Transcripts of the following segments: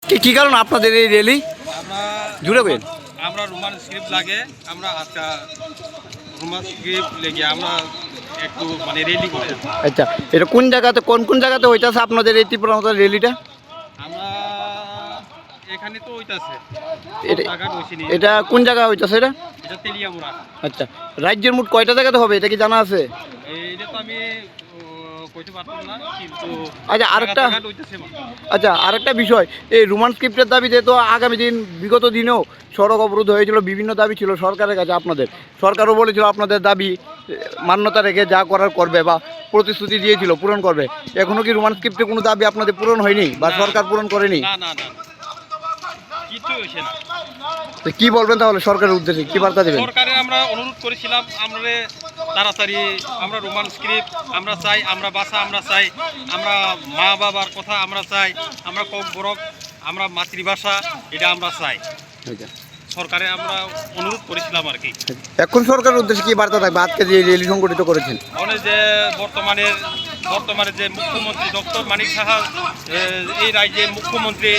কি কারণ আপনাদের এই র্যালি আমরা জুড়ে বেন? আমরা রোমান স্ক্রিপ্ট লাগে আমরা আজকে রোমান স্ক্রিপ্ট লেগে আমরা একটু মানে রেডি করে আচ্ছা, এটা কোন জায়গাতে কোন জায়গাতে হইতাছে আপনাদের এই ত্রিপুরা র্যালিটা? আমরা এখানে তো হইতাছে এটা- টাকা বসিনি এটা কোন জায়গায় হইতাছে এটা? এটা তেলিয়ামুড়া। আচ্ছা, রাজ্যের মোট কয়টা জায়গাতে হবে এটা কি জানা আছে? এইটা তো আমি কইতে পারতাম না, কিন্তু আচ্ছা, আরেকটা- টাকা হইতাছে। আচ্ছা, আরেকটা বিষয়, এই রোমান স্ক্রিপ্টের দাবিতে তো আগামী দিন বিগত দিনেও সড়ক অবরোধ হয়েছিল, বিভিন্ন দাবি ছিল সরকারের কাছে আপনাদের। সরকারও বলেছিল আপনাদের দাবি মান্যতা রেখে যা করার করবে বা প্রতিশ্রুতি দিয়েছিল পূরণ করবে। এখনো কি রোমান স্ক্রিপ্টে কোনো দাবি আপনাদের পূরণ হয়নি বা না। সরকার পূরণ করেনি? না না না কিছু হইছে না। তো কি বলবেন তাহলে সরকারের উদ্দেশ্যে, কি বার্তা দেবেন? সরকারে আমরা অনুরোধ করেছিলাম আমরা তাড়াতাড়ি আমরা রোমান স্ক্রিপ্ট আমরা চাই, আমরা ভাষা আমরা চাই, আমরা মা বাবার কথা আমরা চাই, আমরা কক বরক আমরা মাতৃভাষা এটা আমরা চাই। সরকারে আমরা অনুরোধ করেছিলাম আর কি। এখন সরকারের উদ্দেশ্যে কি বার্তা থাকবে আজকে যে র্যালি সংগঠিত করেছেন? মানে যে বর্তমানে যে মুখ্যমন্ত্রী ডক্টর মানিক সাহা এই রাজ্যের মুখ্যমন্ত্রী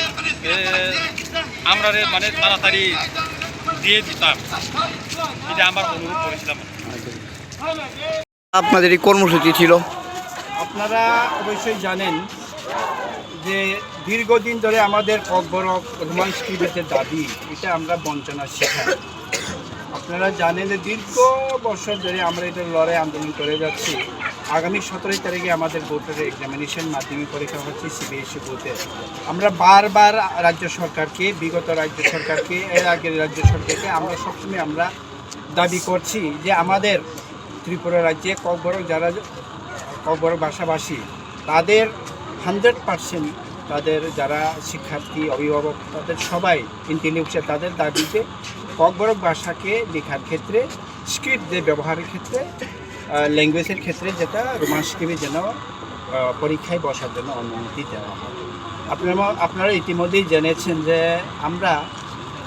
আমরা মানে তাড়াতাড়ি দিয়ে দিতাম, এটা আমার অনুরোধ করেছিলাম। আপনাদের এই কর্মসূচি ছিল? আপনারা অবশ্যই জানেন যে দীর্ঘদিন ধরে আমাদের ককবরক রোমান স্ক্রিপ্টের দাবি, এটা আমরা বঞ্চনার শিকার। আপনারা জানেন যে দীর্ঘ বছর ধরে আমরা এটা লড়াই আন্দোলন করে যাচ্ছি। আগামী 17 তারিখে আমাদের বোর্ডের এক্সামিনেশন মাধ্যমিক পরীক্ষা হচ্ছে সিবিএসই বোর্ডে। আমরা বারবার রাজ্য সরকারকে, বিগত রাজ্য সরকারকে, এর আগের রাজ্য সরকারকে আমরা সবসময় আমরা দাবি করছি যে আমাদের ত্রিপুরা রাজ্যে ককবরক যারা ককবরক ভাষাভাষী তাদের 100% তাদের যারা শিক্ষার্থী অভিভাবক তাদের সবাই ইন্টেলেকচুয়াল তাদের দাবিতে ককবরক ভাষাকে লেখার ক্ষেত্রে স্ক্রিপ্ট যে ব্যবহারের ক্ষেত্রে ল্যাঙ্গুয়েজের ক্ষেত্রে যেটা রোমান স্ক্রিপ্টে যেন পরীক্ষায় বসার জন্য অনুমতি দেওয়া হয়। আপনারা ইতিমধ্যেই জেনেছেন যে আমরা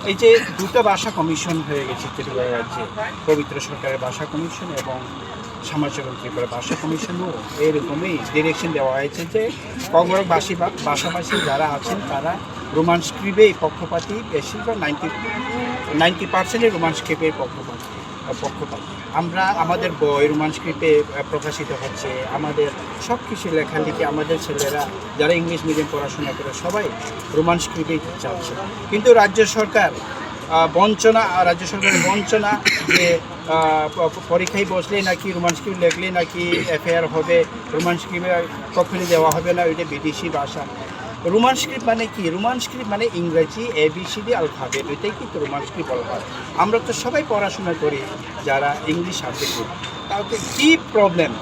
এই যে দুটো ভাষা কমিশন হয়ে গেছে ত্রিপুরা রাজ্যে, পবিত্র সরকারের ভাষা কমিশন এবং সমাজসেবক ত্রিপুরা ভাষা কমিশনও এরকমই ডিরেকশন দেওয়া হয়েছে যে ককবরক ভাষাভাষী যারা আছেন তারা রোমান স্ক্রিপ্টেই পক্ষপাতী, বেশিরভাগ 90% রোমান স্ক্রিপ্টের পক্ষপাতী। আমরা আমাদের বই রোমান স্ক্রিপ্টে প্রকাশিত হচ্ছে, আমাদের সব কিছু লেখালেখি আমাদের ছেলেরা যারা ইংলিশ মিডিয়াম পড়াশোনা করে সবাই রোমান স্ক্রিপ্টেই চাচ্ছে। কিন্তু রাজ্য সরকারের বঞ্চনা যে পরীক্ষায় বসলেই নাকি রোমান স্ক্রিপ্ট লেখলেই নাকি এফআইআর হবে, রোমান স্ক্রিপ্টে কখনই দেওয়া হবে না, ওইটা বিদেশি ভাষা। রোমান স্ক্রিপ্ট মানে কি? রোমান স্ক্রিপ্ট মানে ইংরেজি ABCD আলফাবেট, ওইটাই কিন্তু রোমান স্ক্রিপ্ট বলা হয়। আমরা তো সবাই পড়াশোনা করি যারা ইংলিশ সাবজেক্ট করি, তাহলে কী প্রবলেম?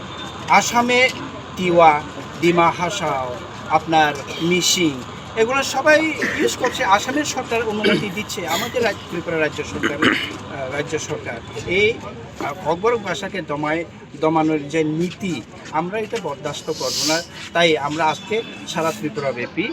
আসামে টিওয়া, ডিমা হাসাও, আপনার মিসিং, এগুলো সবাই ইউজ করছে। আসামের সরকার অনুমতি দিচ্ছে, আমাদের ত্রিপুরা রাজ্য সরকার এই ককবরক ভাষাকে দমানোর যে নীতি, আমরা এটা বরদাস্ত করব না। তাই আমরা আজকে সারা ত্রিপুরা ব্যাপী